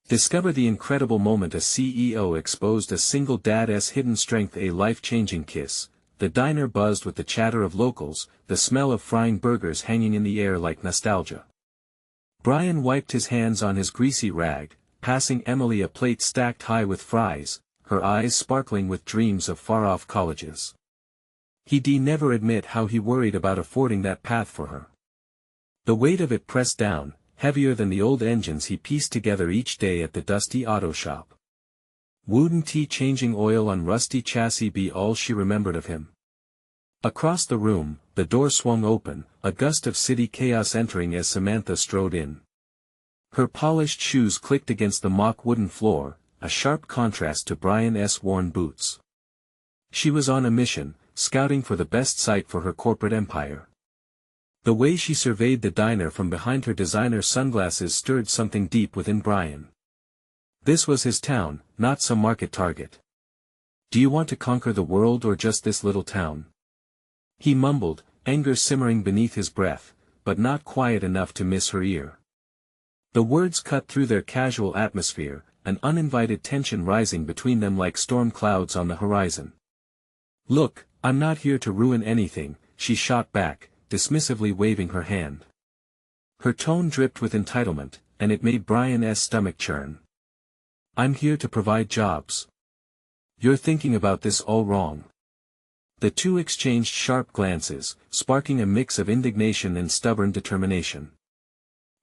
Discover the incredible moment a CEO exposed a single dad's hidden strength, a life-changing kiss. The diner buzzed with the chatter of locals, the smell of frying burgers hanging in the air like nostalgia. Brian wiped his hands on his greasy rag, passing Emily a plate stacked high with fries, her eyes sparkling with dreams of far-off colleges. He'd never admit how he worried about affording that path for her. The weight of it pressed down, heavier than the old engines he pieced together each day at the dusty auto shop. Wouldn't he changing oil on rusty chassis be all she remembered of him? Across the room, the door swung open, a gust of city chaos entering as Samantha strode in. Her polished shoes clicked against the mock wooden floor, a sharp contrast to Brian's worn boots. She was on a mission, scouting for the best site for her corporate empire. The way she surveyed the diner from behind her designer sunglasses stirred something deep within Brian. This was his town, not some market target. "Do you want to conquer the world or just this little town?" He mumbled, anger simmering beneath his breath, but not quiet enough to miss her ear. The words cut through their casual atmosphere, an uninvited tension rising between them like storm clouds on the horizon. "Look, I'm not here to ruin anything," she shot back, dismissively waving her hand. Her tone dripped with entitlement, and it made Brian's stomach churn. "I'm here to provide jobs." "You're thinking about this all wrong." The two exchanged sharp glances, sparking a mix of indignation and stubborn determination.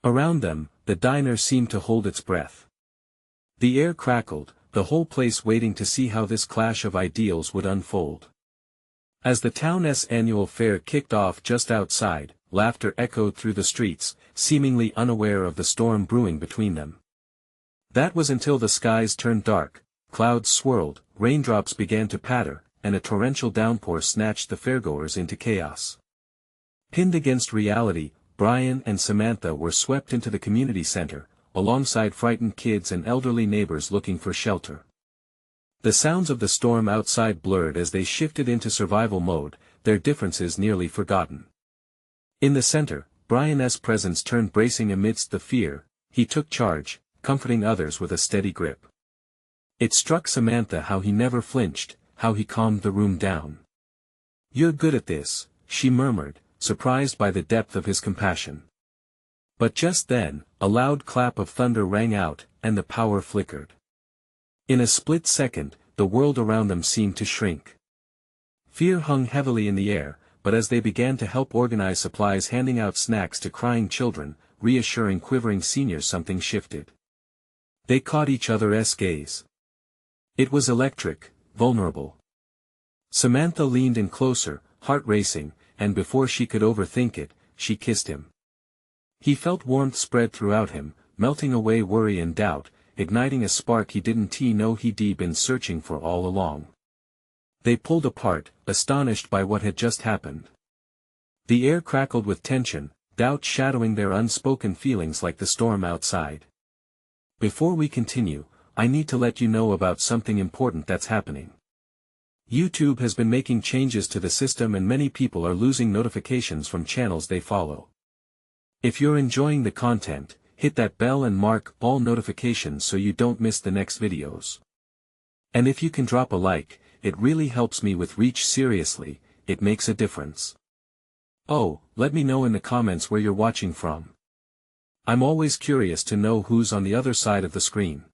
Around them, the diner seemed to hold its breath. The air crackled, the whole place waiting to see how this clash of ideals would unfold. As the town's annual fair kicked off just outside, laughter echoed through the streets, seemingly unaware of the storm brewing between them. That was until the skies turned dark, clouds swirled, raindrops began to patter, and a torrential downpour snatched the fairgoers into chaos. Pinned against reality, Brian and Samantha were swept into the community center, alongside frightened kids and elderly neighbors looking for shelter. The sounds of the storm outside blurred as they shifted into survival mode, their differences nearly forgotten. In the center, Brian's presence turned bracing amidst the fear. He took charge, comforting others with a steady grip. It struck Samantha how he never flinched, how he calmed the room down. "You're good at this," she murmured, surprised by the depth of his compassion. But just then, a loud clap of thunder rang out, and the power flickered. In a split second, the world around them seemed to shrink. Fear hung heavily in the air, but as they began to help organize supplies, handing out snacks to crying children, reassuring quivering seniors, something shifted. They caught each other's gaze. It was electric, vulnerable. Samantha leaned in closer, heart racing, and before she could overthink it, she kissed him. He felt warmth spread throughout him, melting away worry and doubt, igniting a spark he didn't know he'd been searching for all along. They pulled apart, astonished by what had just happened. The air crackled with tension, doubt shadowing their unspoken feelings like the storm outside. "Before we continue, I need to let you know about something important that's happening. YouTube has been making changes to the system and many people are losing notifications from channels they follow. If you're enjoying the content, hit that bell and mark all notifications so you don't miss the next videos. And if you can drop a like, it really helps me with reach. Seriously, it makes a difference. Oh, let me know in the comments where you're watching from. I'm always curious to know who's on the other side of the screen.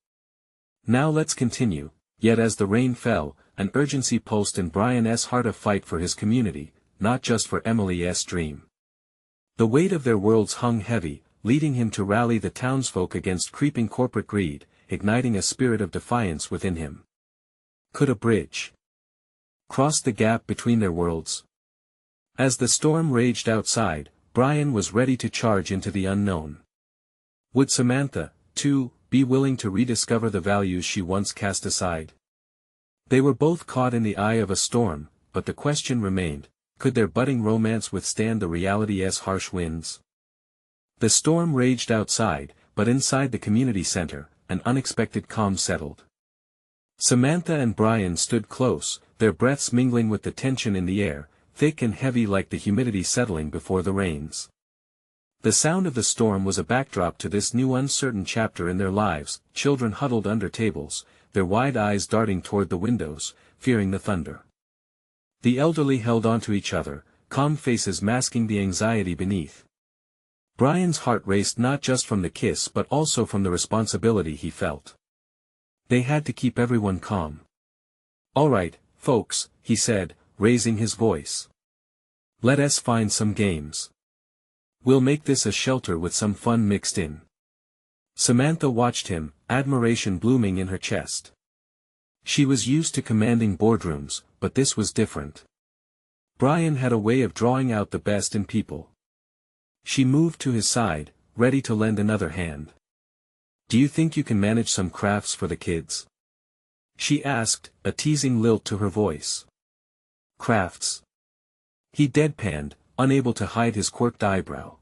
Now let's continue." Yet as the rain fell, an urgency pulsed in Brian's heart, a fight for his community, not just for Emily's dream. The weight of their worlds hung heavy, leading him to rally the townsfolk against creeping corporate greed, igniting a spirit of defiance within him. Could a bridge cross the gap between their worlds? As the storm raged outside, Brian was ready to charge into the unknown. Would Samantha, too, be willing to rediscover the values she once cast aside? They were both caught in the eye of a storm, but the question remained, could their budding romance withstand the reality's harsh winds? The storm raged outside, but inside the community center, an unexpected calm settled. Samantha and Brian stood close, their breaths mingling with the tension in the air, thick and heavy like the humidity settling before the rains. The sound of the storm was a backdrop to this new uncertain chapter in their lives. Children huddled under tables, their wide eyes darting toward the windows, fearing the thunder. The elderly held onto each other, calm faces masking the anxiety beneath. Brian's heart raced not just from the kiss but also from the responsibility he felt. They had to keep everyone calm. "All right, folks," he said, raising his voice. "Let us find some games. We'll make this a shelter with some fun mixed in." Samantha watched him, admiration blooming in her chest. She was used to commanding boardrooms, but this was different. Brian had a way of drawing out the best in people. She moved to his side, ready to lend another hand. "Do you think you can manage some crafts for the kids?" she asked, a teasing lilt to her voice. "Crafts?" He deadpanned, unable to hide his quirked eyebrow.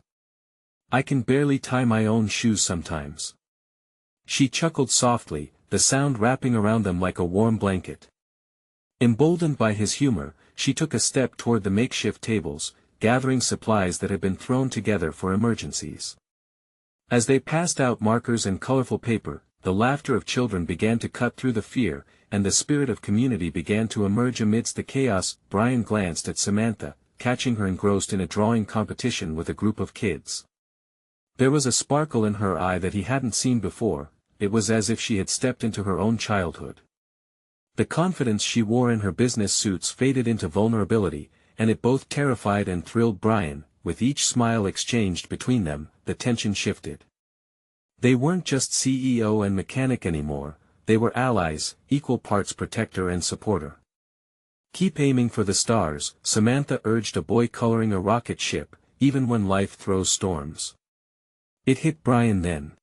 "I can barely tie my own shoes sometimes." She chuckled softly, the sound wrapping around them like a warm blanket. Emboldened by his humor, she took a step toward the makeshift tables, gathering supplies that had been thrown together for emergencies. As they passed out markers and colorful paper, the laughter of children began to cut through the fear, and the spirit of community began to emerge amidst the chaos. Brian glanced at Samantha, catching her engrossed in a drawing competition with a group of kids. There was a sparkle in her eye that he hadn't seen before. It was as if she had stepped into her own childhood. The confidence she wore in her business suits faded into vulnerability, and it both terrified and thrilled Brian. With each smile exchanged between them, the tension shifted. They weren't just CEO and mechanic anymore, they were allies, equal parts protector and supporter. "Keep aiming for the stars," Samantha urged a boy coloring a rocket ship, "even when life throws storms." It hit Brian then.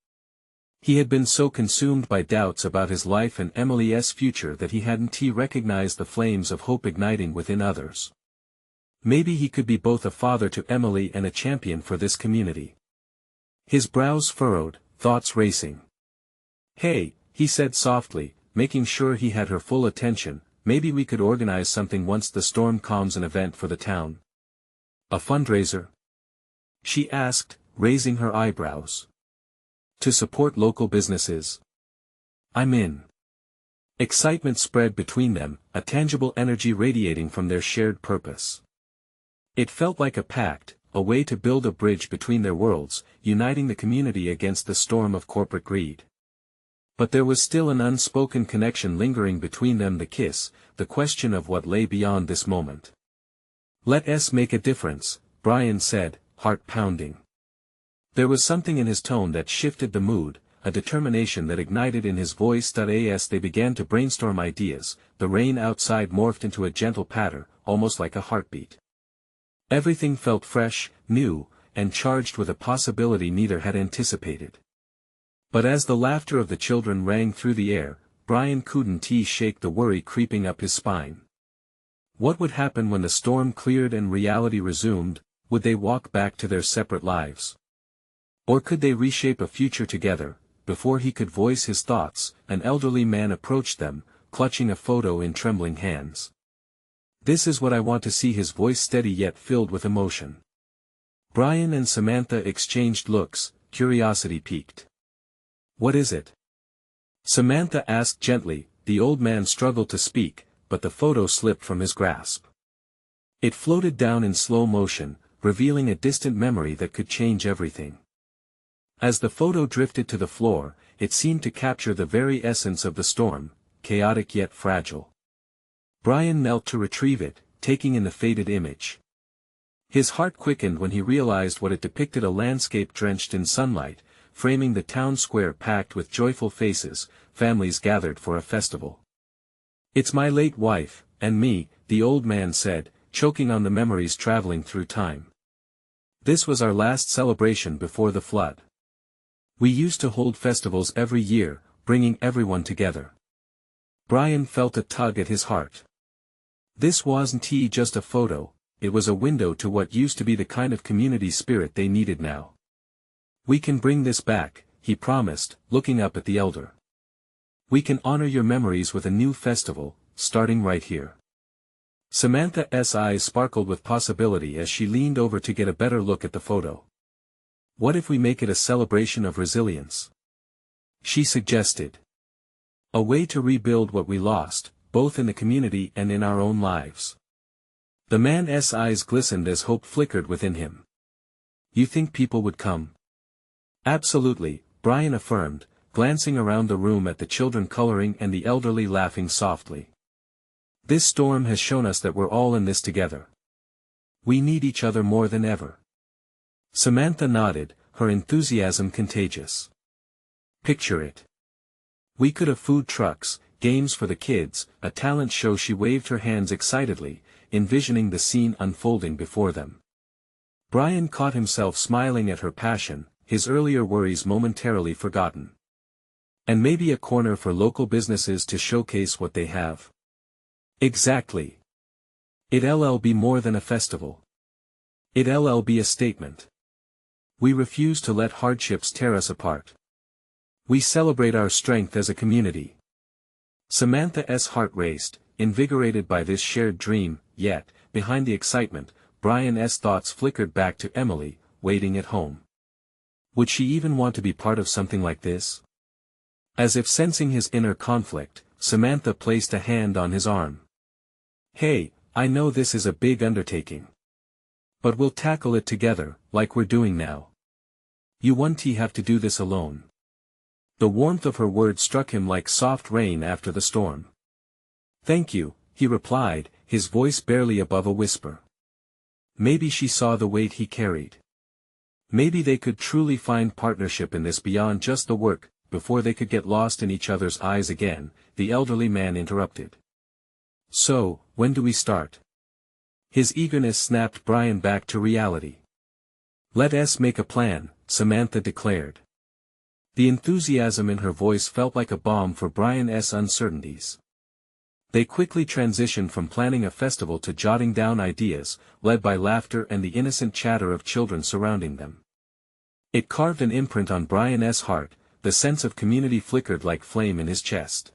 He had been so consumed by doubts about his life and Emily's future that he hadn't recognized the flames of hope igniting within others. Maybe he could be both a father to Emily and a champion for this community. His brows furrowed, thoughts racing. "Hey," he said softly, making sure he had her full attention, "maybe we could organize something once the storm calms, an event for the town." "A fundraiser?" she asked, raising her eyebrows. "To support local businesses?" "I'm in." Excitement spread between them, a tangible energy radiating from their shared purpose. It felt like a pact, a way to build a bridge between their worlds, uniting the community against the storm of corporate greed. But there was still an unspoken connection lingering between them, the kiss, the question of what lay beyond this moment. "Let us make a difference," Brian said, heart pounding. There was something in his tone that shifted the mood, a determination that ignited in his voice. As they began to brainstorm ideas, the rain outside morphed into a gentle patter, almost like a heartbeat. Everything felt fresh, new, and charged with a possibility neither had anticipated. But as the laughter of the children rang through the air, Brian couldn't shake the worry creeping up his spine. What would happen when the storm cleared and reality resumed? Would they walk back to their separate lives? Or could they reshape a future together? Before he could voice his thoughts, an elderly man approached them, clutching a photo in trembling hands. "This is what I want to see," his voice steady yet filled with emotion. Brian and Samantha exchanged looks, curiosity piqued. "What is it?" Samantha asked gently. The old man struggled to speak, but the photo slipped from his grasp. It floated down in slow motion, revealing a distant memory that could change everything. As the photo drifted to the floor, it seemed to capture the very essence of the storm, chaotic yet fragile. Brian knelt to retrieve it, taking in the faded image. His heart quickened when he realized what it depicted: a landscape drenched in sunlight, framing the town square packed with joyful faces, families gathered for a festival. "It's my late wife, and me," the old man said, choking on the memories traveling through time. "This was our last celebration before the flood. We used to hold festivals every year, bringing everyone together." Brian felt a tug at his heart. This wasn't just a photo, it was a window to what used to be the kind of community spirit they needed now. "We can bring this back," he promised, looking up at the elder. "We can honor your memories with a new festival, starting right here." Samantha's eyes sparkled with possibility as she leaned over to get a better look at the photo. What if we make it a celebration of resilience? She suggested. A way to rebuild what we lost, both in the community and in our own lives. The man's eyes glistened as hope flickered within him. You think people would come? Absolutely, Brian affirmed, glancing around the room at the children coloring and the elderly laughing softly. This storm has shown us that we're all in this together. We need each other more than ever. Samantha nodded, her enthusiasm contagious. Picture it. We could have food trucks, games for the kids, a talent show. She waved her hands excitedly, envisioning the scene unfolding before them. Brian caught himself smiling at her passion, his earlier worries momentarily forgotten. And maybe a corner for local businesses to showcase what they have. Exactly. It'll be more than a festival. It'll be a statement. We refuse to let hardships tear us apart. We celebrate our strength as a community. Samantha's heart raced, invigorated by this shared dream, yet, behind the excitement, Brian's thoughts flickered back to Emily, waiting at home. Would she even want to be part of something like this? As if sensing his inner conflict, Samantha placed a hand on his arm. Hey, I know this is a big undertaking. But we'll tackle it together, like we're doing now. You won't have to do this alone. The warmth of her words struck him like soft rain after the storm. Thank you, he replied, his voice barely above a whisper. Maybe she saw the weight he carried. Maybe they could truly find partnership in this beyond just the work. Before they could get lost in each other's eyes again, the elderly man interrupted. So, when do we start? His eagerness snapped Brian back to reality. Let's make a plan, Samantha declared. The enthusiasm in her voice felt like a balm for Brian's uncertainties. They quickly transitioned from planning a festival to jotting down ideas, led by laughter and the innocent chatter of children surrounding them. It carved an imprint on Brian's heart. The sense of community flickered like flame in his chest.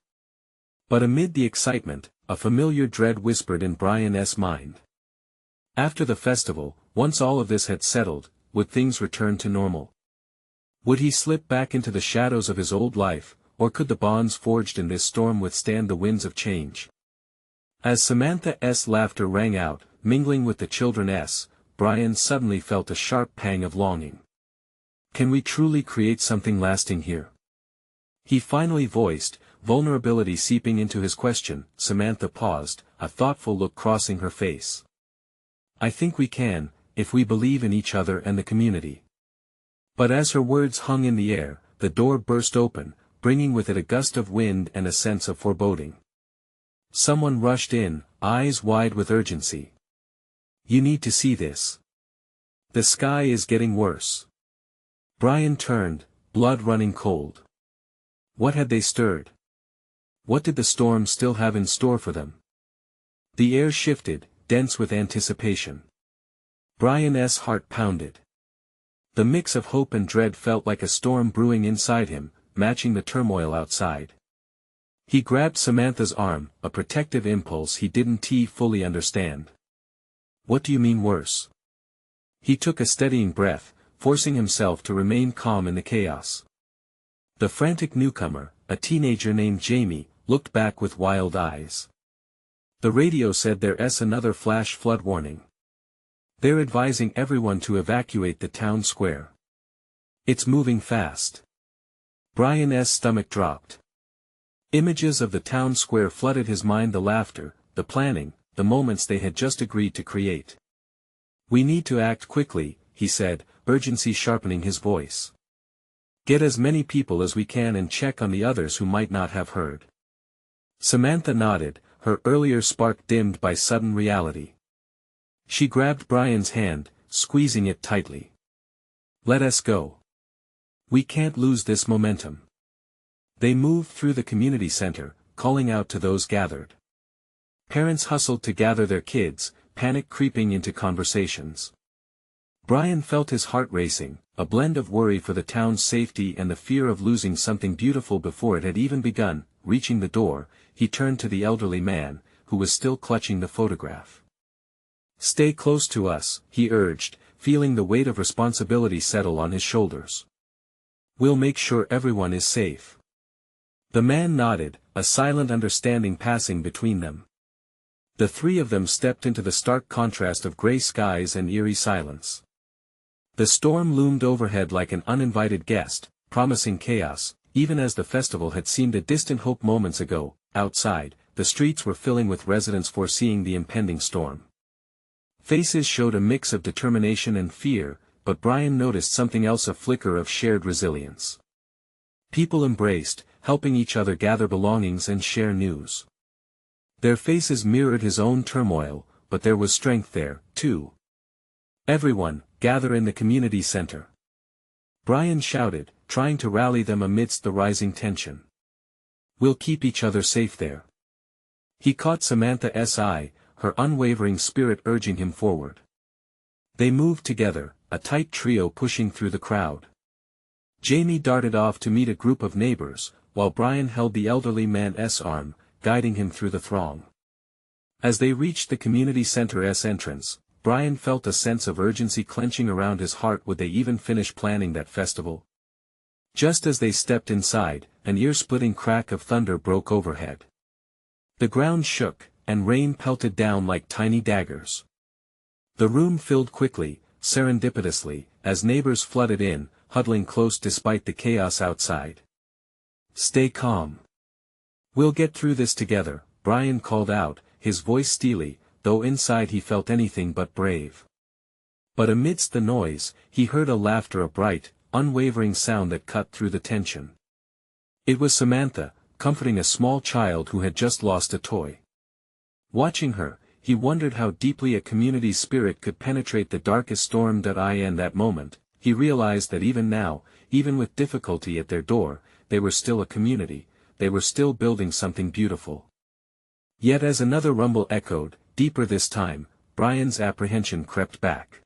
But amid the excitement, a familiar dread whispered in Brian's mind. After the festival, once all of this had settled, would things return to normal? Would he slip back into the shadows of his old life, or could the bonds forged in this storm withstand the winds of change? As Samantha's laughter rang out, mingling with the children's, Brian suddenly felt a sharp pang of longing. Can we truly create something lasting here? He finally voiced, vulnerability seeping into his question. Samantha paused, a thoughtful look crossing her face. I think we can, if we believe in each other and the community. But as her words hung in the air, the door burst open, bringing with it a gust of wind and a sense of foreboding. Someone rushed in, eyes wide with urgency. You need to see this. The sky is getting worse. Brian turned, blood running cold. What had they stirred? What did the storm still have in store for them? The air shifted, dense with anticipation. Brian's heart pounded. The mix of hope and dread felt like a storm brewing inside him, matching the turmoil outside. He grabbed Samantha's arm, a protective impulse he didn't fully understand. What do you mean worse? He took a steadying breath, forcing himself to remain calm in the chaos. The frantic newcomer, a teenager named Jamie, looked back with wild eyes. The radio said there's another flash flood warning. They're advising everyone to evacuate the town square. It's moving fast. Brian's stomach dropped. Images of the town square flooded his mind, the laughter, the planning, the moments they had just agreed to create. We need to act quickly, he said, urgency sharpening his voice. Get as many people as we can and check on the others who might not have heard. Samantha nodded, her earlier spark dimmed by sudden reality. She grabbed Brian's hand, squeezing it tightly. Let us go. We can't lose this momentum. They moved through the community center, calling out to those gathered. Parents hustled to gather their kids, panic creeping into conversations. Brian felt his heart racing, a blend of worry for the town's safety and the fear of losing something beautiful before it had even begun. Reaching the door, he turned to the elderly man, who was still clutching the photograph. Stay close to us, he urged, feeling the weight of responsibility settle on his shoulders. "We'll make sure everyone is safe." The man nodded, a silent understanding passing between them. The three of them stepped into the stark contrast of gray skies and eerie silence. The storm loomed overhead like an uninvited guest, promising chaos, even as the festival had seemed a distant hope moments ago. Outside, the streets were filling with residents foreseeing the impending storm. Faces showed a mix of determination and fear, but Brian noticed something else, a flicker of shared resilience. People embraced, helping each other gather belongings and share news. Their faces mirrored his own turmoil, but there was strength there, too. "Everyone, gather in the community center," Brian shouted, trying to rally them amidst the rising tension. "We'll keep each other safe there." He caught Samantha's eye, her unwavering spirit urging him forward. They moved together, a tight trio pushing through the crowd. Jamie darted off to meet a group of neighbors, while Brian held the elderly man's arm, guiding him through the throng. As they reached the community center's entrance, Brian felt a sense of urgency clenching around his heart. Would they even finish planning that festival? Just as they stepped inside, an ear-splitting crack of thunder broke overhead. The ground shook, and rain pelted down like tiny daggers. The room filled quickly, serendipitously, as neighbors flooded in, huddling close despite the chaos outside. "Stay calm. We'll get through this together," Brian called out, his voice steely, though inside he felt anything but brave. But amidst the noise, he heard a laughter, a bright, unwavering sound that cut through the tension. It was Samantha, comforting a small child who had just lost a toy. Watching her, he wondered how deeply a community spirit could penetrate the darkest storm. In that moment, he realized that even now, even with difficulty at their door, they were still a community, they were still building something beautiful. Yet as another rumble echoed, deeper this time, Brian's apprehension crept back.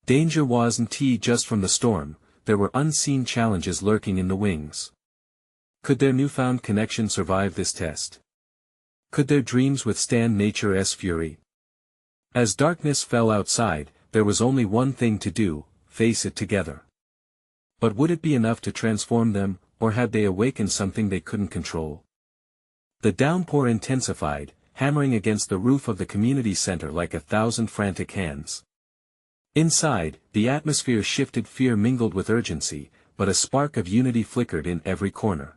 Danger wasn't just from the storm, there were unseen challenges lurking in the wings. Could their newfound connection survive this test? Could their dreams withstand nature's fury? As darkness fell outside, there was only one thing to do: face it together. But would it be enough to transform them, or had they awakened something they couldn't control? The downpour intensified, hammering against the roof of the community center like 1,000 frantic hands. Inside, the atmosphere shifted, fear mingled with urgency, but a spark of unity flickered in every corner.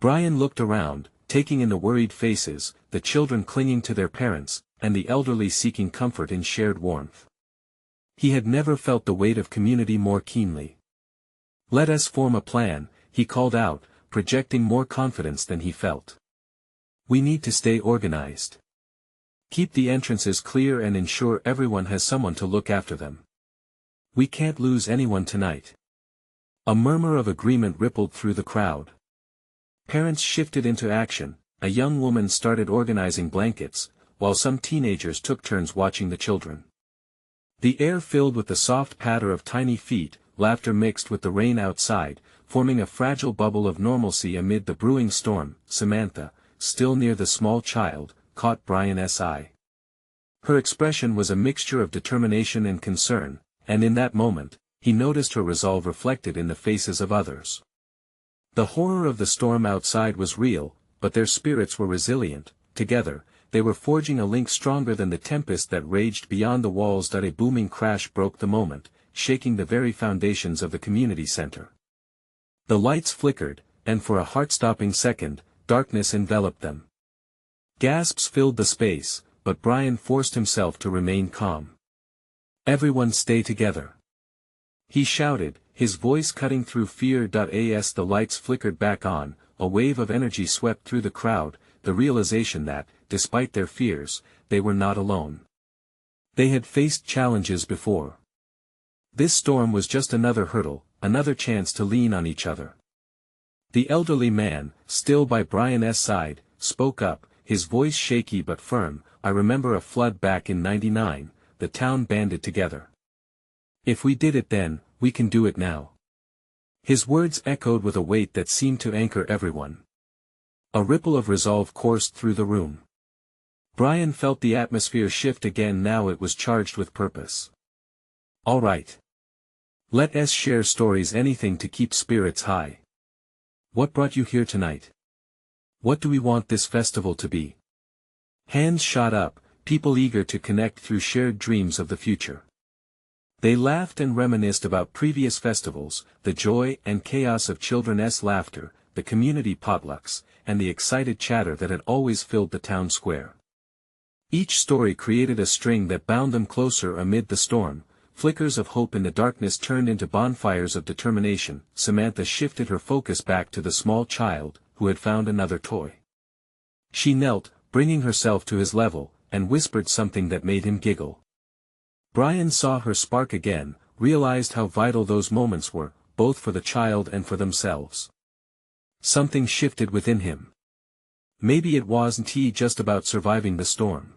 Brian looked around, taking in the worried faces, the children clinging to their parents, and the elderly seeking comfort in shared warmth. He had never felt the weight of community more keenly. "Let us form a plan," he called out, projecting more confidence than he felt. "We need to stay organized. Keep the entrances clear and ensure everyone has someone to look after them. We can't lose anyone tonight." A murmur of agreement rippled through the crowd. Parents shifted into action, a young woman started organizing blankets, while some teenagers took turns watching the children. The air filled with the soft patter of tiny feet, laughter mixed with the rain outside, forming a fragile bubble of normalcy amid the brewing storm. Samantha, still near the small child, caught Brian's eye. Her expression was a mixture of determination and concern, and in that moment, he noticed her resolve reflected in the faces of others. The horror of the storm outside was real, but their spirits were resilient. Together, they were forging a link stronger than the tempest that raged beyond the walls. A booming crash broke the moment, shaking the very foundations of the community center. The lights flickered, and for a heart-stopping second, darkness enveloped them. Gasps filled the space, but Brian forced himself to remain calm. "Everyone stay together," he shouted, his voice cutting through fear. As the lights flickered back on, a wave of energy swept through the crowd, the realization that, despite their fears, they were not alone. They had faced challenges before. This storm was just another hurdle, another chance to lean on each other. The elderly man, still by Brian's side, spoke up, his voice shaky but firm. "I remember a flood back in '99, the town banded together. If we did it then, we can do it now." His words echoed with a weight that seemed to anchor everyone. A ripple of resolve coursed through the room. Brian felt the atmosphere shift again. Now it was charged with purpose. All right. Let us share stories, anything to keep spirits high. What brought you here tonight? What do we want this festival to be? Hands shot up, people eager to connect through shared dreams of the future. They laughed and reminisced about previous festivals, the joy and chaos of children's laughter, the community potlucks, and the excited chatter that had always filled the town square. Each story created a string that bound them closer amid the storm. Flickers of hope in the darkness turned into bonfires of determination. Samantha shifted her focus back to the small child, who had found another toy. She knelt, bringing herself to his level, and whispered something that made him giggle. Brian saw her spark again, realized how vital those moments were, both for the child and for themselves. Something shifted within him. Maybe it wasn't just about surviving the storm.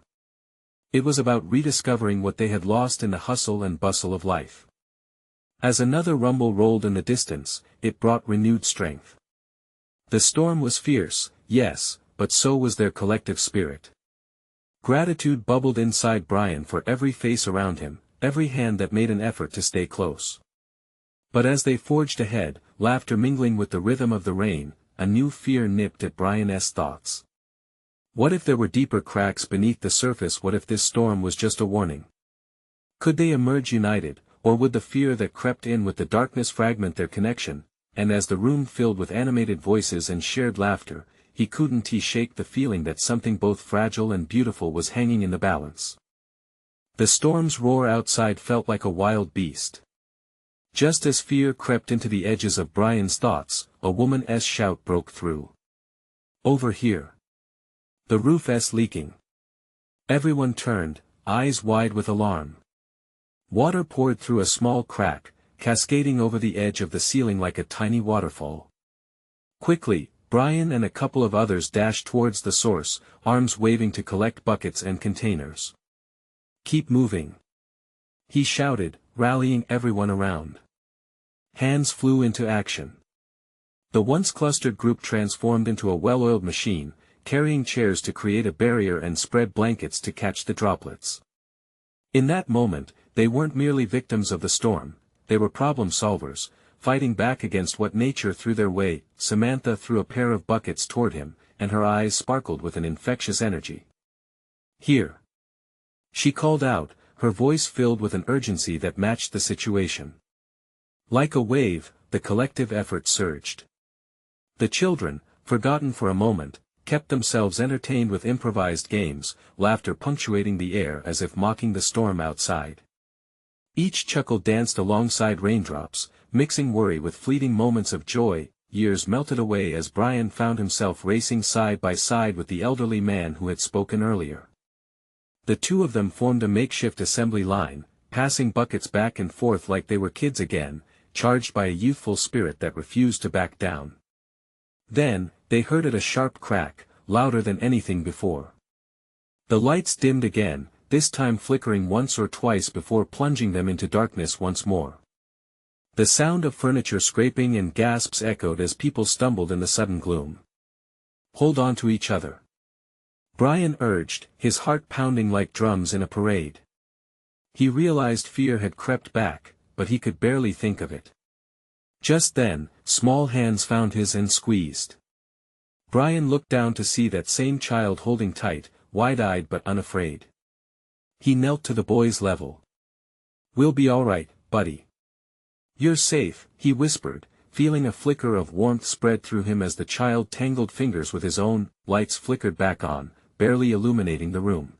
It was about rediscovering what they had lost in the hustle and bustle of life. As another rumble rolled in the distance, it brought renewed strength. The storm was fierce, yes, but so was their collective spirit. Gratitude bubbled inside Brian for every face around him, every hand that made an effort to stay close. But as they forged ahead, laughter mingling with the rhythm of the rain, a new fear nipped at Brian's thoughts. What if there were deeper cracks beneath the surface? What if this storm was just a warning? Could they emerge united, or would the fear that crept in with the darkness fragment their connection? And as the room filled with animated voices and shared laughter, he couldn't shake the feeling that something both fragile and beautiful was hanging in the balance. The storm's roar outside felt like a wild beast. Just as fear crept into the edges of Brian's thoughts, a woman's shout broke through. Over here. The roof's leaking. Everyone turned, eyes wide with alarm. Water poured through a small crack, cascading over the edge of the ceiling like a tiny waterfall. Quickly, Brian and a couple of others dashed towards the source, arms waving to collect buckets and containers. Keep moving. He shouted, rallying everyone around. Hands flew into action. The once clustered group transformed into a well-oiled machine, carrying chairs to create a barrier and spread blankets to catch the droplets. In that moment, they weren't merely victims of the storm, they were problem solvers, fighting back against what nature threw their way. Samantha threw a pair of buckets toward him, and her eyes sparkled with an infectious energy. Here. She called out, her voice filled with an urgency that matched the situation. Like a wave, the collective effort surged. The children, forgotten for a moment, kept themselves entertained with improvised games, laughter punctuating the air as if mocking the storm outside. Each chuckle danced alongside raindrops, mixing worry with fleeting moments of joy. Years melted away as Brian found himself racing side by side with the elderly man who had spoken earlier. The two of them formed a makeshift assembly line, passing buckets back and forth like they were kids again, charged by a youthful spirit that refused to back down. Then, they heard it, a sharp crack, louder than anything before. The lights dimmed again, this time flickering once or twice before plunging them into darkness once more. The sound of furniture scraping and gasps echoed as people stumbled in the sudden gloom. Hold on to each other. Brian urged, his heart pounding like drums in a parade. He realized fear had crept back, but he could barely think of it. Just then, small hands found his and squeezed. Brian looked down to see that same child holding tight, wide-eyed but unafraid. He knelt to the boy's level. We'll be all right, buddy. You're safe, he whispered, feeling a flicker of warmth spread through him as the child tangled fingers with his own. Lights flickered back on, barely illuminating the room.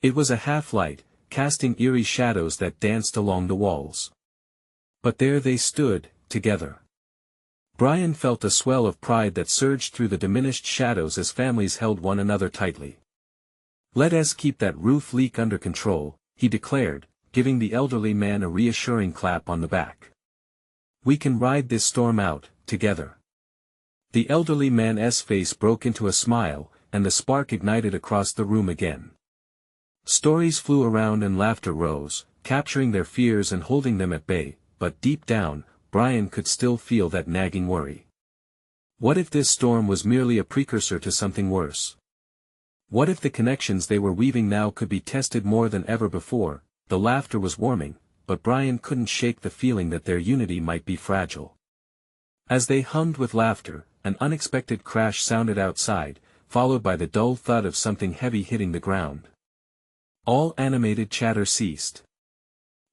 It was a half-light, casting eerie shadows that danced along the walls. But there they stood, together. Brian felt a swell of pride that surged through the diminished shadows as families held one another tightly. Let us keep that roof leak under control, he declared, giving the elderly man a reassuring clap on the back. We can ride this storm out, together. The elderly man's face broke into a smile, and the spark ignited across the room again. Stories flew around and laughter rose, capturing their fears and holding them at bay, but deep down, Brian could still feel that nagging worry. What if this storm was merely a precursor to something worse? What if the connections they were weaving now could be tested more than ever before? The laughter was warming, but Brian couldn't shake the feeling that their unity might be fragile. As they hummed with laughter, an unexpected crash sounded outside, followed by the dull thud of something heavy hitting the ground. All animated chatter ceased.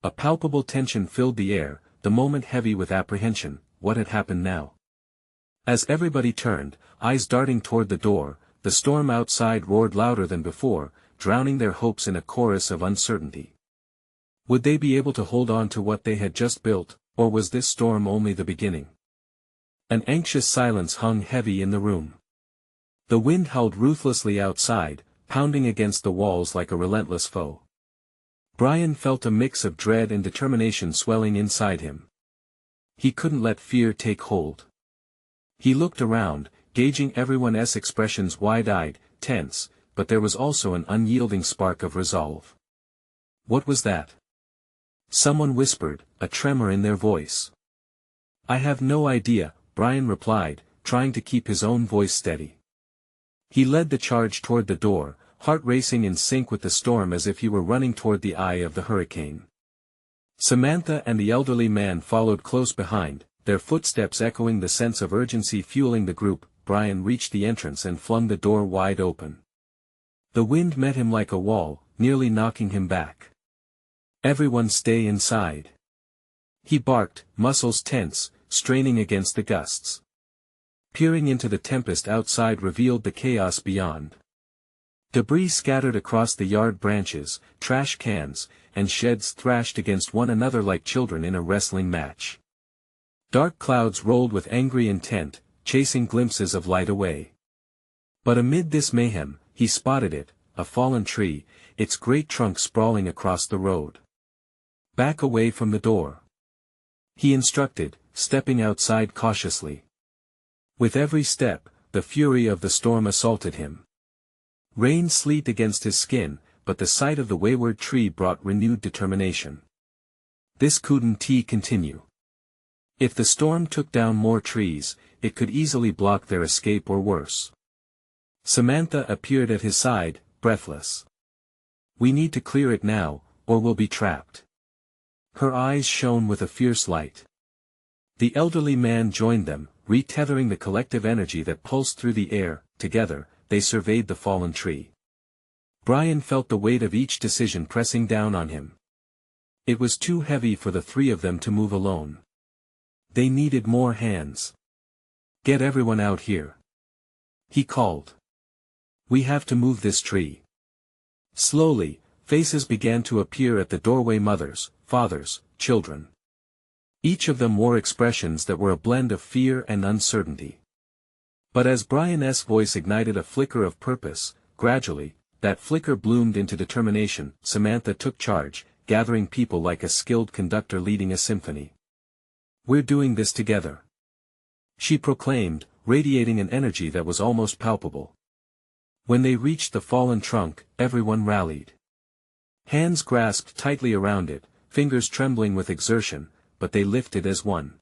A palpable tension filled the air, the moment heavy with apprehension. What had happened now? As everybody turned, eyes darting toward the door, the storm outside roared louder than before, drowning their hopes in a chorus of uncertainty. Would they be able to hold on to what they had just built, or was this storm only the beginning? An anxious silence hung heavy in the room. The wind howled ruthlessly outside, pounding against the walls like a relentless foe. Brian felt a mix of dread and determination swelling inside him. He couldn't let fear take hold. He looked around, gauging everyone's expressions wide-eyed, tense, but there was also an unyielding spark of resolve. What was that? Someone whispered, a tremor in their voice. I have no idea, Brian replied, trying to keep his own voice steady. He led the charge toward the door, heart racing in sync with the storm as if he were running toward the eye of the hurricane. Samantha and the elderly man followed close behind, their footsteps echoing the sense of urgency fueling the group. Brian reached the entrance and flung the door wide open. The wind met him like a wall, nearly knocking him back. Everyone stay inside. He barked, muscles tense, straining against the gusts. Peering into the tempest outside revealed the chaos beyond. Debris scattered across the yard, branches, trash cans, and sheds thrashed against one another like children in a wrestling match. Dark clouds rolled with angry intent, chasing glimpses of light away. But amid this mayhem, he spotted it, a fallen tree, its great trunk sprawling across the road. Back away from the door. He instructed, stepping outside cautiously. With every step, the fury of the storm assaulted him. Rain sleet against his skin, but the sight of the wayward tree brought renewed determination. This couldn't continue. If the storm took down more trees, it could easily block their escape or worse. Samantha appeared at his side, breathless. We need to clear it now, or we'll be trapped. Her eyes shone with a fierce light. The elderly man joined them, retethering the collective energy that pulsed through the air. Together, they surveyed the fallen tree. Brian felt the weight of each decision pressing down on him. It was too heavy for the three of them to move alone. They needed more hands. Get everyone out here. He called. We have to move this tree. Slowly, faces began to appear at the doorway, mothers, fathers, children. Each of them wore expressions that were a blend of fear and uncertainty. But as Brian's voice ignited a flicker of purpose, gradually, that flicker bloomed into determination. Samantha took charge, gathering people like a skilled conductor leading a symphony. We're doing this together, she proclaimed, radiating an energy that was almost palpable. When they reached the fallen trunk, everyone rallied. Hands grasped tightly around it, fingers trembling with exertion, but they lifted as one.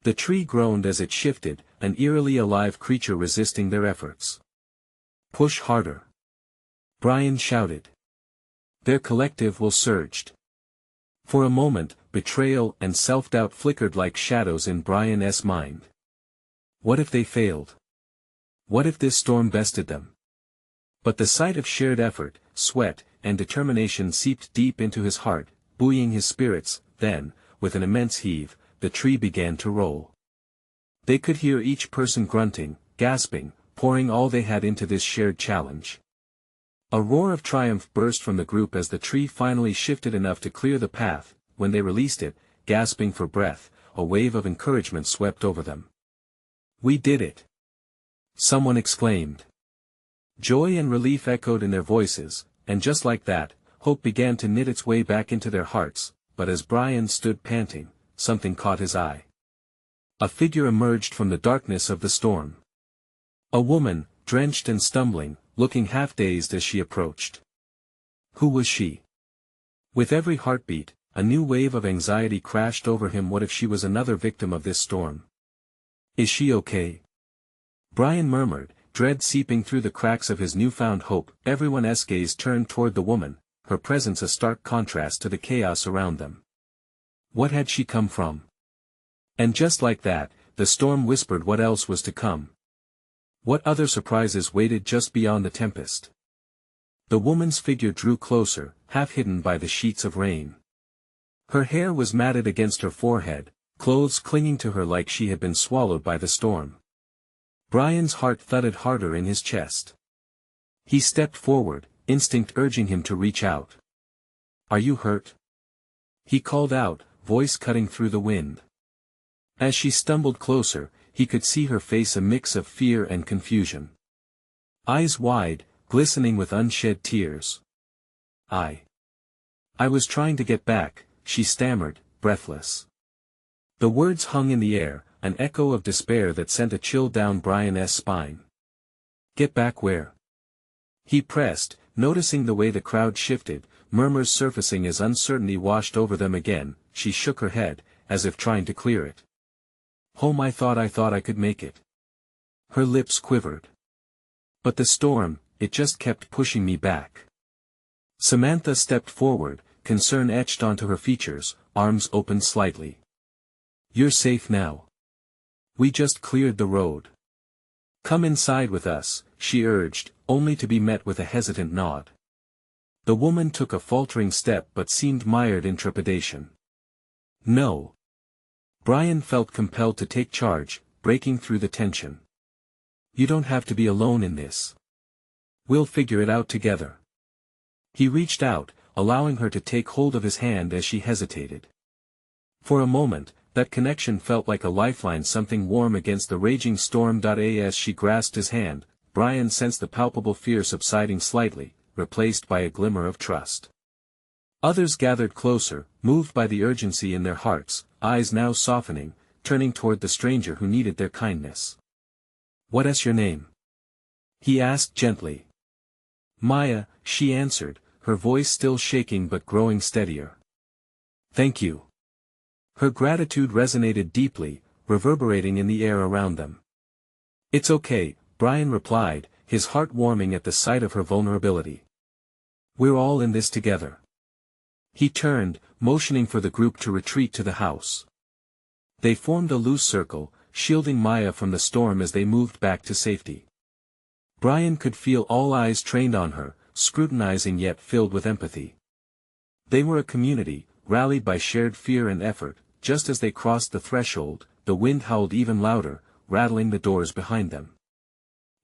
The tree groaned as it shifted, an eerily alive creature resisting their efforts. Push harder, Brian shouted. Their collective will surged. For a moment, betrayal and self-doubt flickered like shadows in Brian's mind. What if they failed? What if this storm bested them? But the sight of shared effort, sweat, and determination seeped deep into his heart, buoying his spirits. Then, with an immense heave, the tree began to roll. They could hear each person grunting, gasping, pouring all they had into this shared challenge. A roar of triumph burst from the group as the tree finally shifted enough to clear the path. When they released it, gasping for breath, a wave of encouragement swept over them. We did it! Someone exclaimed. Joy and relief echoed in their voices, and just like that, hope began to knit its way back into their hearts. But as Brian stood panting, something caught his eye. A figure emerged from the darkness of the storm. A woman, drenched and stumbling, looking half-dazed as she approached. Who was she? With every heartbeat, a new wave of anxiety crashed over him. What if she was another victim of this storm? Is she okay? Brian murmured, dread seeping through the cracks of his newfound hope. Everyone's gaze turned toward the woman, her presence a stark contrast to the chaos around them. What had she come from? And just like that, the storm whispered what else was to come. What other surprises waited just beyond the tempest? The woman's figure drew closer, half hidden by the sheets of rain. Her hair was matted against her forehead, clothes clinging to her like she had been swallowed by the storm. Brian's heart thudded harder in his chest. He stepped forward, instinct urging him to reach out. "Are you hurt?" he called out, voice cutting through the wind. As she stumbled closer, he could see her face a mix of fear and confusion. Eyes wide, glistening with unshed tears. I was trying to get back," she stammered, breathless. The words hung in the air, an echo of despair that sent a chill down Brian's spine. "Get back where?" He pressed, noticing the way the crowd shifted, murmurs surfacing as uncertainty washed over them again. She shook her head, as if trying to clear it. "Home, I thought I could make it." Her lips quivered. "But the storm, it just kept pushing me back." Samantha stepped forward, concern etched onto her features, arms opened slightly. "You're safe now. We just cleared the road. Come inside with us," she urged, only to be met with a hesitant nod. The woman took a faltering step but seemed mired in trepidation. "No." Brian felt compelled to take charge, breaking through the tension. "You don't have to be alone in this. We'll figure it out together." He reached out, allowing her to take hold of his hand as she hesitated. For a moment, that connection felt like a lifeline, something warm against the raging storm. As she grasped his hand, Brian sensed the palpable fear subsiding slightly, replaced by a glimmer of trust. Others gathered closer, moved by the urgency in their hearts, eyes now softening, turning toward the stranger who needed their kindness. "What's your name?" he asked gently. "Maya," she answered, her voice still shaking but growing steadier. "Thank you." Her gratitude resonated deeply, reverberating in the air around them. "It's okay," Brian replied, his heart warming at the sight of her vulnerability. "We're all in this together." He turned, motioning for the group to retreat to the house. They formed a loose circle, shielding Maya from the storm as they moved back to safety. Brian could feel all eyes trained on her, scrutinizing yet filled with empathy. They were a community, rallied by shared fear and effort. Just as they crossed the threshold, the wind howled even louder, rattling the doors behind them.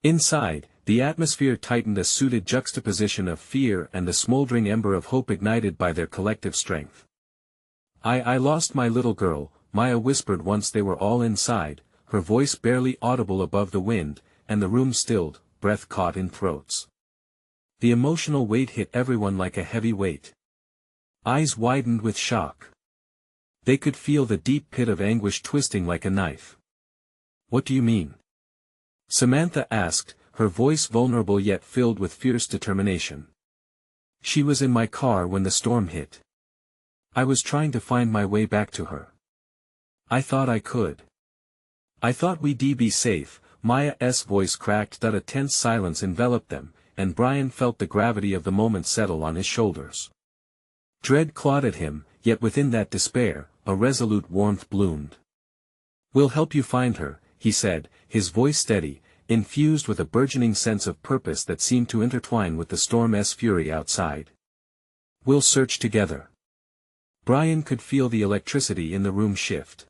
Inside, the atmosphere tightened, a suited juxtaposition of fear and the smoldering ember of hope ignited by their collective strength. I lost my little girl," Maya whispered once they were all inside, her voice barely audible above the wind, and the room stilled, breath caught in throats. The emotional weight hit everyone like a heavy weight. Eyes widened with shock. They could feel the deep pit of anguish twisting like a knife. "What do you mean?" Samantha asked, her voice vulnerable yet filled with fierce determination. "She was in my car when the storm hit. I was trying to find my way back to her. I thought I could. I thought we'd be safe." Maya's voice cracked. That a tense silence enveloped them, and Brian felt the gravity of the moment settle on his shoulders. Dread clawed at him, yet within that despair, a resolute warmth bloomed. "We'll help you find her," he said, his voice steady, infused with a burgeoning sense of purpose that seemed to intertwine with the storm's fury outside. "We'll search together." Brian could feel the electricity in the room shift.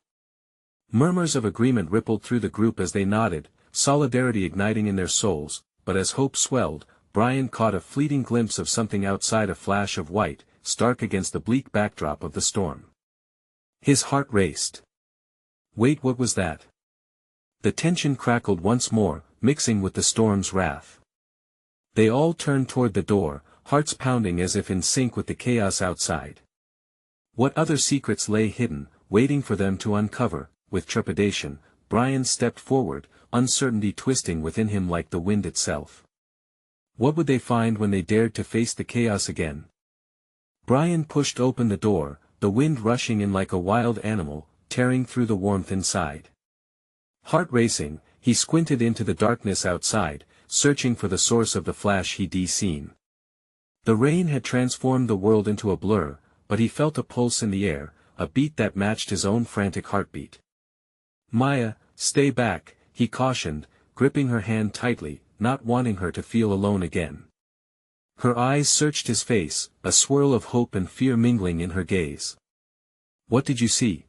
Murmurs of agreement rippled through the group as they nodded, solidarity igniting in their souls, but as hope swelled, Brian caught a fleeting glimpse of something outside, a flash of white, stark against the bleak backdrop of the storm. His heart raced. Wait, what was that? The tension crackled once more, mixing with the storm's wrath. They all turned toward the door, hearts pounding as if in sync with the chaos outside. What other secrets lay hidden, waiting for them to uncover? With trepidation, Brian stepped forward, uncertainty twisting within him like the wind itself. What would they find when they dared to face the chaos again? Brian pushed open the door, the wind rushing in like a wild animal, tearing through the warmth inside. Heart racing, he squinted into the darkness outside, searching for the source of the flash he'd seen. The rain had transformed the world into a blur, but he felt a pulse in the air, a beat that matched his own frantic heartbeat. "Maya, stay back," he cautioned, gripping her hand tightly, not wanting her to feel alone again. Her eyes searched his face, a swirl of hope and fear mingling in her gaze. "What did you see?"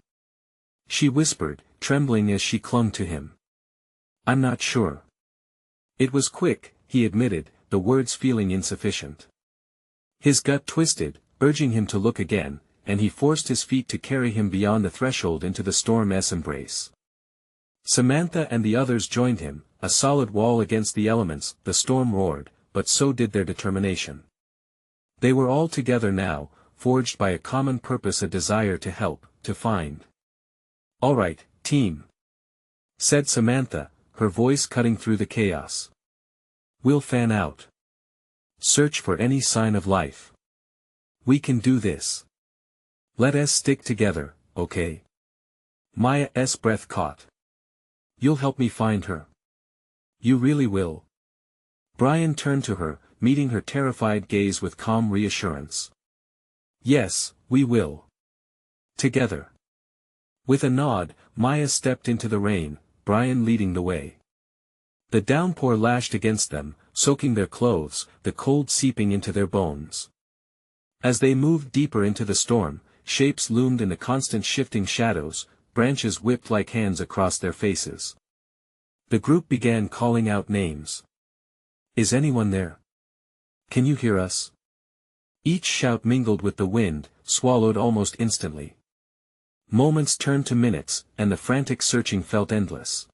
she whispered, trembling as she clung to him. "I'm not sure." It was quick, he admitted, the words feeling insufficient. His gut twisted, urging him to look again, and he forced his feet to carry him beyond the threshold into the storm's embrace. Samantha and the others joined him, a solid wall against the elements. The storm roared, but so did their determination. They were all together now, forged by a common purpose, a desire to help, to find. "All right, team," said Samantha, her voice cutting through the chaos. "We'll fan out. Search for any sign of life. We can do this. Let us stick together, okay?" Maya's breath caught. "You'll help me find her? You really will?" Brian turned to her, meeting her terrified gaze with calm reassurance. "Yes, we will. Together." With a nod, Maya stepped into the rain, Brian leading the way. The downpour lashed against them, soaking their clothes, the cold seeping into their bones. As they moved deeper into the storm, shapes loomed in the constant shifting shadows, branches whipped like hands across their faces. The group began calling out names. "Is anyone there? Can you hear us?" Each shout mingled with the wind, swallowed almost instantly. Moments turned to minutes, and the frantic searching felt endless.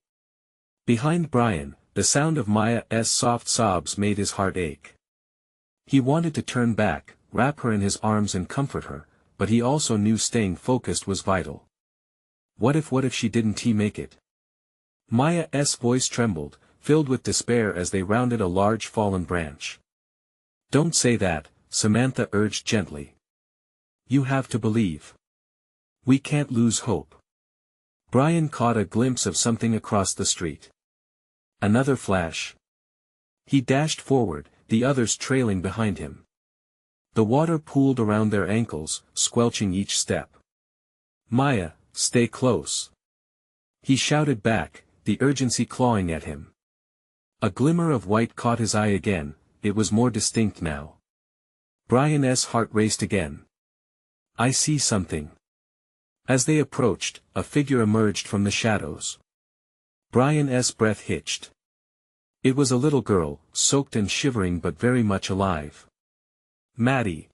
Behind Brian, the sound of Maya's soft sobs made his heart ache. He wanted to turn back, wrap her in his arms and comfort her, but he also knew staying focused was vital. What if she didn't make it? Maya's voice trembled, filled with despair as they rounded a large fallen branch. "Don't say that," Samantha urged gently. "You have to believe. We can't lose hope." Brian caught a glimpse of something across the street. Another flash. He dashed forward, the others trailing behind him. The water pooled around their ankles, squelching each step. "Maya, stay close," he shouted back, the urgency clawing at him. A glimmer of white caught his eye again, it was more distinct now. Brian's heart raced again. "I see something." As they approached, a figure emerged from the shadows. Brian's breath hitched. It was a little girl, soaked and shivering but very much alive. "Maddie."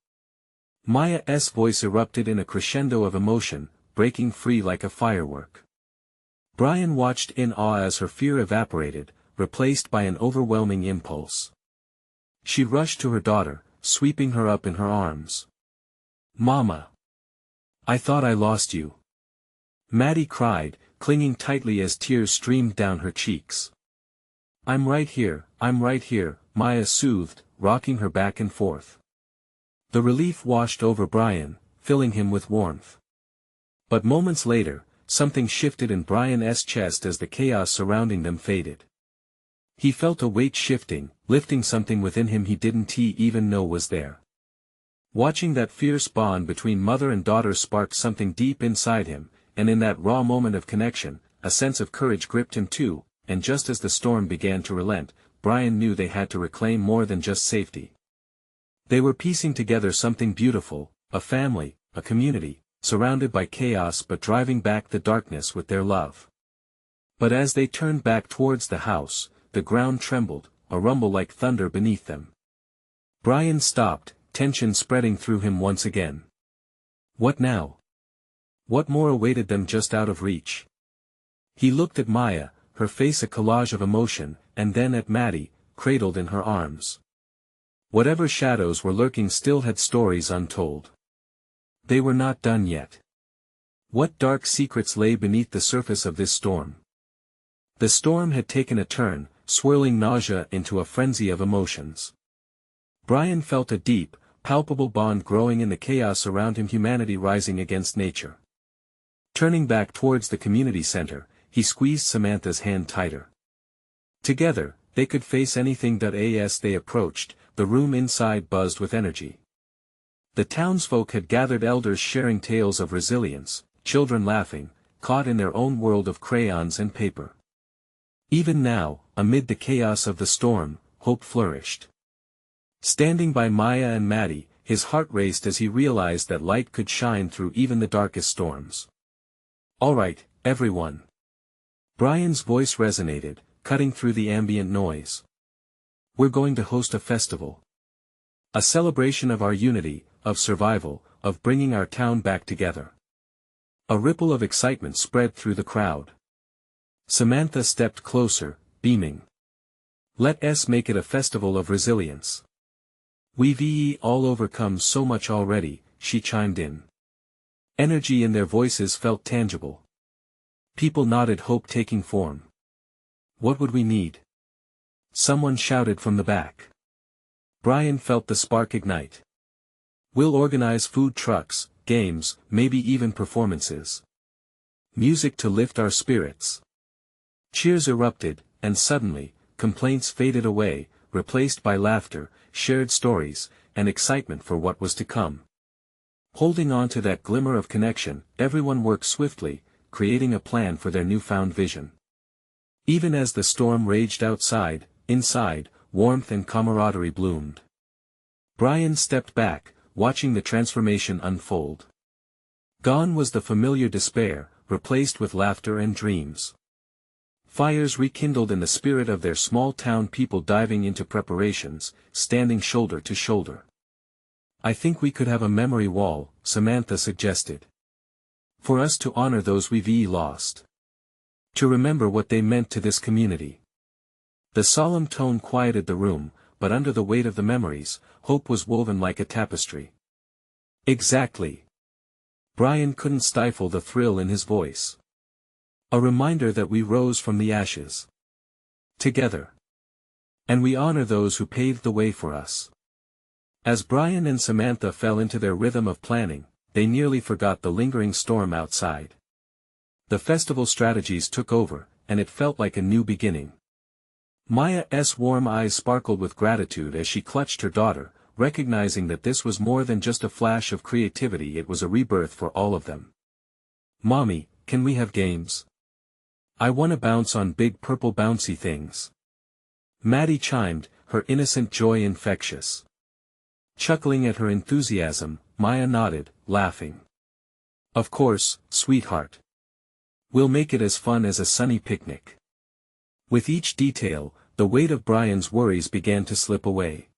Maya's voice erupted in a crescendo of emotion, breaking free like a firework. Brian watched in awe as her fear evaporated, replaced by an overwhelming impulse. She rushed to her daughter, sweeping her up in her arms. "Mama! I thought I lost you." Maddie cried, clinging tightly as tears streamed down her cheeks. I'm right here," Maya soothed, rocking her back and forth. The relief washed over Brian, filling him with warmth. But moments later, something shifted in Brian's chest as the chaos surrounding them faded. He felt a weight shifting, lifting something within him he didn't even know was there. Watching that fierce bond between mother and daughter sparked something deep inside him, and in that raw moment of connection, a sense of courage gripped him too, and just as the storm began to relent, Brian knew they had to reclaim more than just safety. They were piecing together something beautiful, a family, a community, surrounded by chaos but driving back the darkness with their love. But as they turned back towards the house, the ground trembled, a rumble like thunder beneath them. Brian stopped, tension spreading through him once again. What now? What more awaited them just out of reach? He looked at Maya, her face a collage of emotion, and then at Maddie, cradled in her arms. Whatever shadows were lurking still had stories untold. They were not done yet. What dark secrets lay beneath the surface of this storm? The storm had taken a turn, swirling nausea into a frenzy of emotions. Brian felt a deep, palpable bond growing in the chaos around him, humanity rising against nature. Turning back towards the community center, he squeezed Samantha's hand tighter. Together, they could face anything. As they approached, the room inside buzzed with energy. The townsfolk had gathered, elders sharing tales of resilience, children laughing, caught in their own world of crayons and paper. Even now, amid the chaos of the storm, hope flourished. Standing by Maya and Maddie, his heart raced as he realized that light could shine through even the darkest storms. "All right, everyone." Brian's voice resonated, cutting through the ambient noise. "We're going to host a festival. A celebration of our unity, of survival, of bringing our town back together." A ripple of excitement spread through the crowd. Samantha stepped closer, beaming. "Let's make it a festival of resilience. We've all overcome so much already," she chimed in. Energy in their voices felt tangible. People nodded, hope taking form. "What would we need?" someone shouted from the back. Brian felt the spark ignite. "We'll organize food trucks, games, maybe even performances. Music to lift our spirits." Cheers erupted, and suddenly, complaints faded away, replaced by laughter, shared stories, and excitement for what was to come. Holding on to that glimmer of connection, everyone worked swiftly, creating a plan for their newfound vision. Even as the storm raged outside, inside, warmth and camaraderie bloomed. Brian stepped back, watching the transformation unfold. Gone was the familiar despair, replaced with laughter and dreams. Fires rekindled in the spirit of their small town, people diving into preparations, standing shoulder to shoulder. "I think we could have a memory wall," Samantha suggested. "For us to honor those we've lost. To remember what they meant to this community." The solemn tone quieted the room, but under the weight of the memories, hope was woven like a tapestry. "Exactly." Brian couldn't stifle the thrill in his voice. "A reminder that we rose from the ashes. Together. And we honor those who paved the way for us." As Brian and Samantha fell into their rhythm of planning, they nearly forgot the lingering storm outside. The festival strategies took over, and it felt like a new beginning. Maya's warm eyes sparkled with gratitude as she clutched her daughter, recognizing that this was more than just a flash of creativity, it was a rebirth for all of them. "Mommy, can we have games? I want to bounce on big purple bouncy things." Maddie chimed, her innocent joy infectious. Chuckling at her enthusiasm, Maya nodded, laughing. "Of course, sweetheart. We'll make it as fun as a sunny picnic." With each detail, the weight of Brian's worries began to slip away.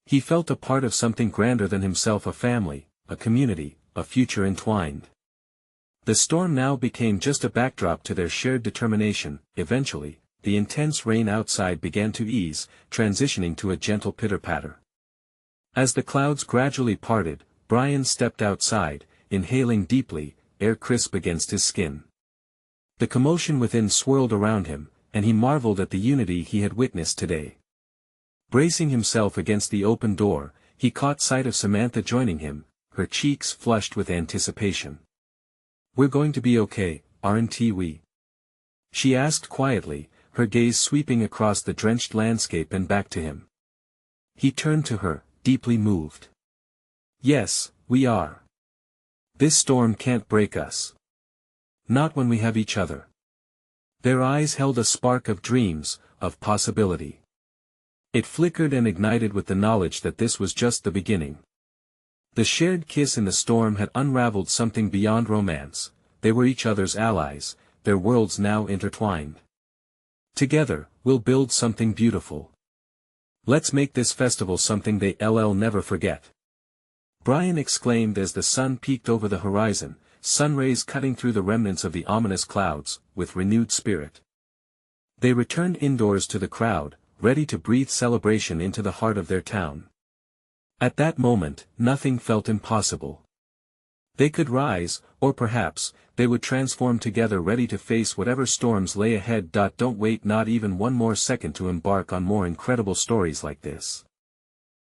He felt a part of something grander than himself, a family, a community, a future entwined. The storm now became just a backdrop to their shared determination. Eventually, the intense rain outside began to ease, transitioning to a gentle pitter-patter. As the clouds gradually parted, Brian stepped outside, inhaling deeply, air crisp against his skin. The commotion within swirled around him, and he marveled at the unity he had witnessed today. Bracing himself against the open door, he caught sight of Samantha joining him, her cheeks flushed with anticipation. "We're going to be okay, aren't we?" she asked quietly, her gaze sweeping across the drenched landscape and back to him. He turned to her, deeply moved. "Yes, we are. This storm can't break us. Not when we have each other." Their eyes held a spark of dreams, of possibility. It flickered and ignited with the knowledge that this was just the beginning. The shared kiss in the storm had unraveled something beyond romance. They were each other's allies, their worlds now intertwined. "Together, we'll build something beautiful. Let's make this festival something they'll never forget." Brian exclaimed as the sun peeked over the horizon, sunrays cutting through the remnants of the ominous clouds, with renewed spirit. They returned indoors to the crowd, ready to breathe celebration into the heart of their town. At that moment, nothing felt impossible. They could rise, or perhaps, they would transform together, ready to face whatever storms lay ahead. Don't wait not even one more second to embark on more incredible stories like this.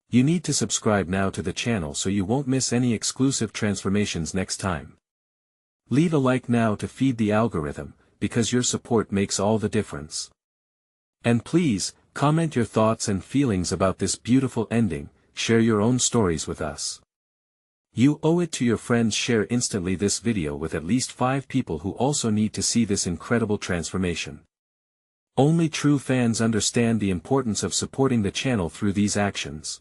You need to subscribe now to the channel so you won't miss any exclusive transformations next time. Leave a like now to feed the algorithm, because your support makes all the difference. And please, comment your thoughts and feelings about this beautiful ending, share your own stories with us. You owe it to your friends. Share instantly this video with at least 5 people who also need to see this incredible transformation. Only true fans understand the importance of supporting the channel through these actions.